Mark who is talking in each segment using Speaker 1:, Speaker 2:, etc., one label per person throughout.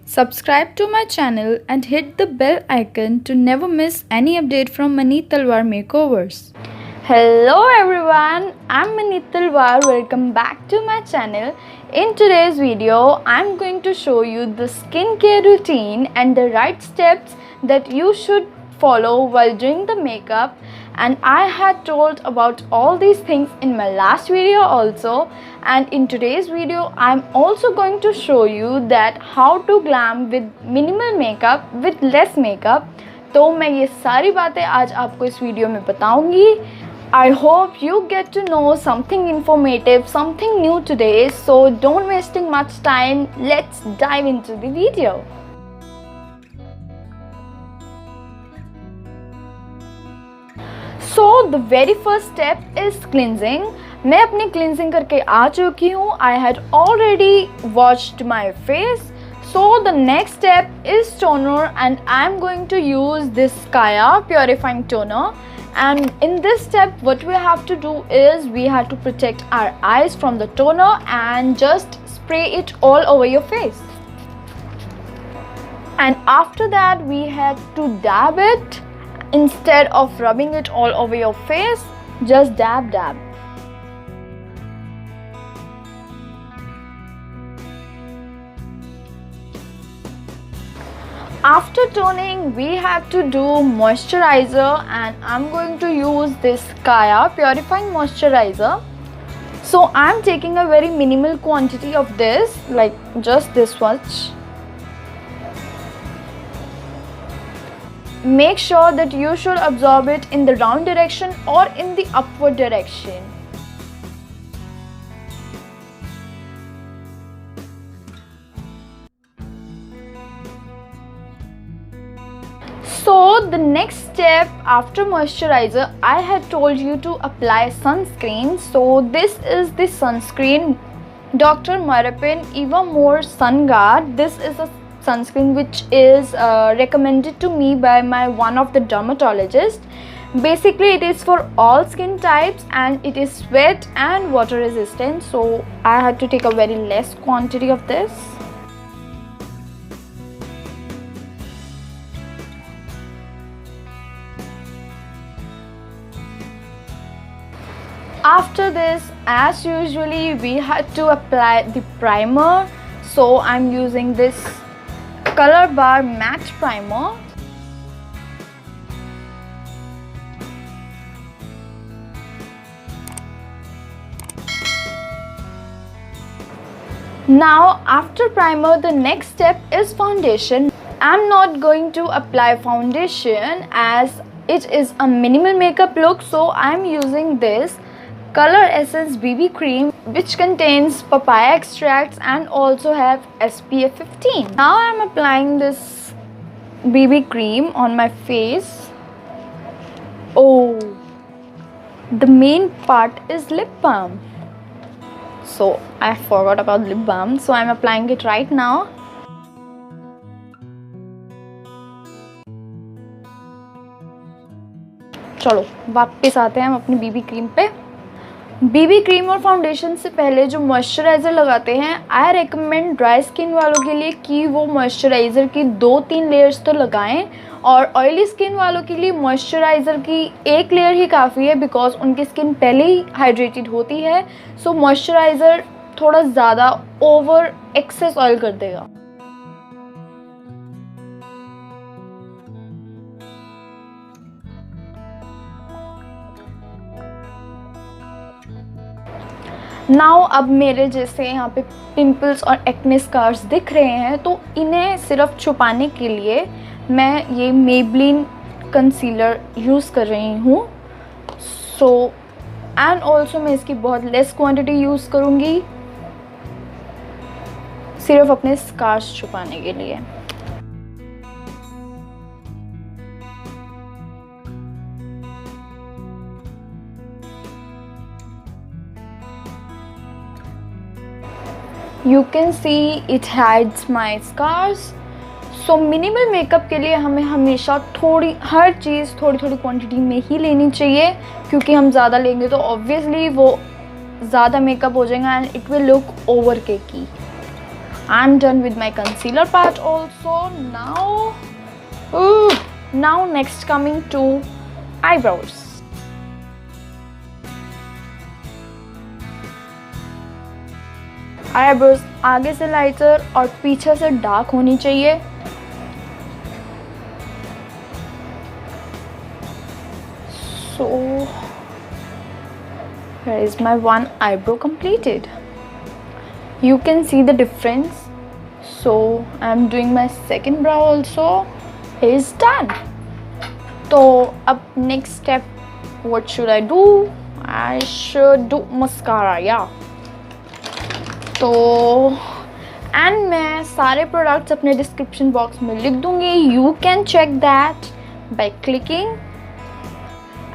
Speaker 1: Subscribe to my channel and hit the bell icon to never miss any update from Maneet Talwar Makeovers. Hello everyone, I'm Maneet Talwar. Welcome back to my channel. In today's video, I'm going to show you the skincare routine and the right steps that you should follow while doing the makeup. And I had told about all these things in my last video also, and in today's video I'm also going to show you that how to glam with minimal makeup with less makeup. तो मैं ये सारी बातें आज आपको इस video में बताऊंगी. I hope you get to know something informative, something new today, so don't wasting much time. Let's dive into the video. So the very first step is cleansing. मैं अपनी cleansing करके आ चुकी हूँ. I had already washed my face. So the next step is toner, and I'm going to use this Kaya purifying toner. And in this step, what we have to do is we have to protect our eyes from the toner and just spray it all over your face. And after that, we have to dab it. Instead of rubbing it all over your face, just dab. After toning, we have to do moisturizer, and I'm going to use this Kaya purifying moisturizer. So I'm taking a very minimal quantity of this, like just this much. Make sure that you should absorb it in the down direction or in the upward direction. So the next step after moisturizer, I had told you to apply sunscreen. So this is the sunscreen, Dr. Marapin Eva More Sun Guard. This is a sunscreen which is recommended to me by my one of the dermatologist. Basically it is for all skin types and it is sweat and water resistant, so I had to take a very less quantity of this. After this, as usually, we had to apply the primer. So I'm using this Color Bar Matte Primer. Now after primer, the next step is foundation. I'm not going to apply foundation as it is a minimal makeup look, so I'm using this Color Essence BB cream which contains papaya extracts and also have SPF 15. Now I am applying this BB cream on my face. Oh, the main part is lip balm. So I forgot about lip balm, so I am applying it right now. चलो वापस आते हैं हम अपनी BB cream पे. BB cream और foundation से पहले जो मॉइस्चराइज़र लगाते हैं, आई रिकमेंड ड्राई स्किन वालों के लिए कि वो मॉइस्चराइज़र की 2-3 लेयर्स तो लगाएं, और ऑयली स्किन वालों के लिए मॉइस्चराइज़र की एक लेयर ही काफ़ी है बिकॉज उनकी स्किन पहले ही हाइड्रेटेड होती है. सो मॉइस्चराइज़र थोड़ा ज़्यादा ओवर एक्सेस ऑयल कर देगा. नाउ अब मेरे जैसे यहाँ पे पिंपल्स और एक्ने स्कार्स दिख रहे हैं, तो इन्हें सिर्फ छुपाने के लिए मैं ये मेबलिन कंसीलर यूज़ कर रही हूँ. सो एंड ऑल्सो मैं इसकी बहुत लेस क्वांटिटी यूज़ करूँगी सिर्फ अपने स्कार्स छुपाने के लिए. You can see it hides my scars. So minimal makeup के लिए हमें हमेशा हर चीज़ थोड़ी क्वांटिटी में ही लेनी चाहिए, क्योंकि हम ज़्यादा लेंगे तो ऑब्वियसली वो ज़्यादा मेकअप हो जाएगा and it will look over cakey. I'm done with my concealer part also. Now next coming to eyebrows. Eyebrows आगे से लाइटर और पीछे से डार्क होनी चाहिए. So here is my one eyebrow completed. You can see the difference. So I am doing my second brow also. Is done. So up next step, what should I do? I should do mascara. Yeah. तो and मैं सारे products अपने description box में लिख दूंगी. You can check that by clicking.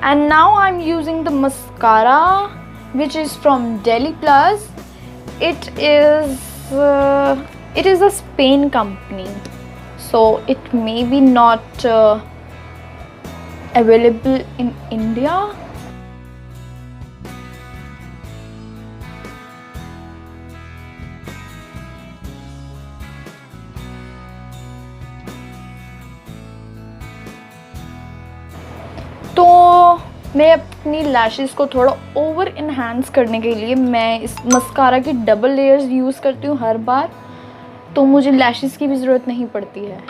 Speaker 1: And now I am using the mascara which is from Daily Plus. It is a Spain company, so it may be not available in India. तो मैं अपनी lashes को थोड़ा over enhance करने के लिए मैं इस मस्कारा की डबल लेयर्स यूज़ करती हूँ हर बार, तो मुझे लैशेस की भी ज़रूरत नहीं पड़ती है.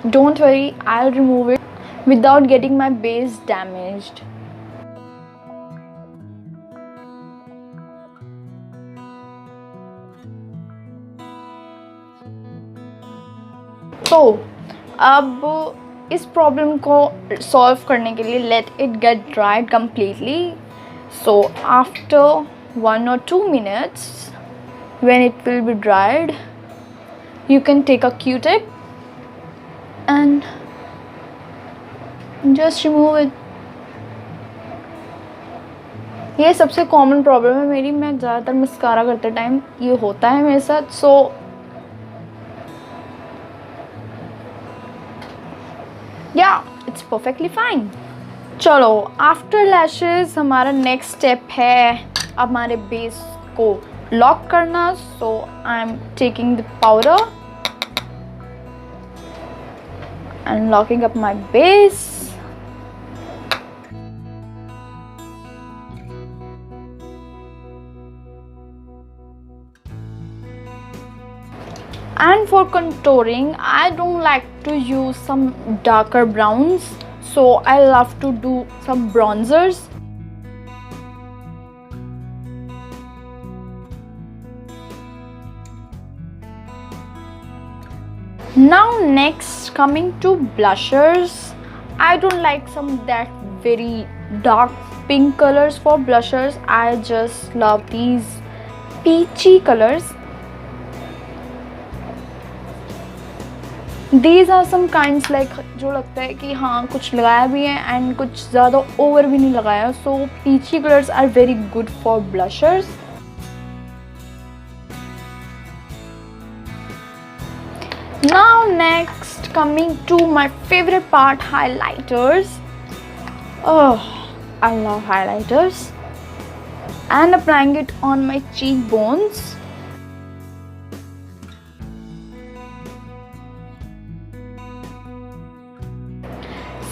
Speaker 1: Don't worry, I will remove it without getting my base damaged. तो अब इस प्रॉब्लम को सॉल्व करने के लिए let it get dried completely. So after 1 or 2 minutes when it will be dried, you can take a Q-tip and just remove it. ये सबसे common problem है मेरी. मैं ज़्यादातर मस्कारा करते टाइम ये होता है मेरे साथ. So yeah, it's perfectly fine. चलो, आफ्टर लैशेस हमारा नेक्स्ट स्टेप है अब हमारे बेस को लॉक करना. So I am taking the powder and locking up my base. And for contouring, I don't like to use some darker browns, so I love to do some bronzers. Now next coming to blushers. I don't like some that very dark pink colors for blushers. I just love these peachy colors. These are some kinds like जो लगता है कि हाँ कुछ लगाया भी है and कुछ ज़्यादा ओवर भी नहीं लगाया. सो peachy colors are very good for blushers. Now next coming to my favorite part, highlighters. Oh, I love highlighters. And applying it on my cheekbones.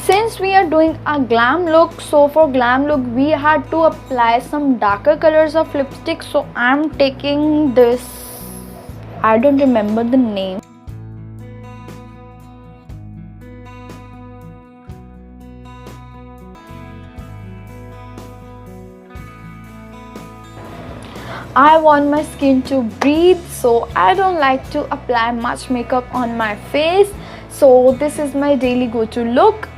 Speaker 1: Since we are doing a glam look, so for glam look we had to apply some darker colors of lipstick. So I'm taking this, I don't remember the name. I want my skin to breathe, so I don't like to apply much makeup on my face. So this is my daily go-to look.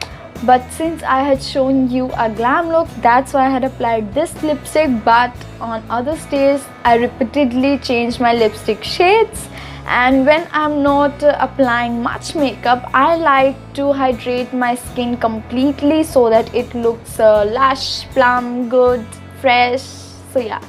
Speaker 1: But since I had shown you a glam look, that's why I had applied this lipstick. But on other days I repeatedly change my lipstick shades, and when I'm not applying much makeup, I like to hydrate my skin completely so that it looks lush, plump, good, fresh. So yeah,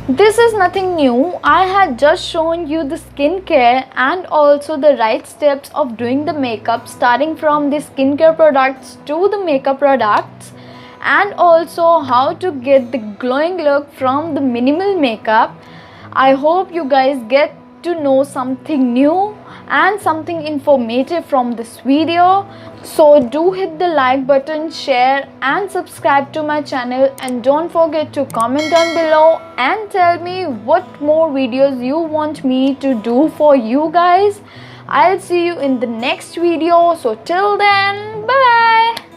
Speaker 1: this is nothing new. I had just shown you the skincare and also the right steps of doing the makeup, starting from the skincare products to the makeup products. and also how to get the glowing look from the minimal makeup. I hope you guys get to know something new and something informative from this video. So do hit the like button, share and subscribe to my channel, and don't forget to comment down below and tell me what more videos you want me to do for you guys. I'll see you in the next video. So till then, bye bye.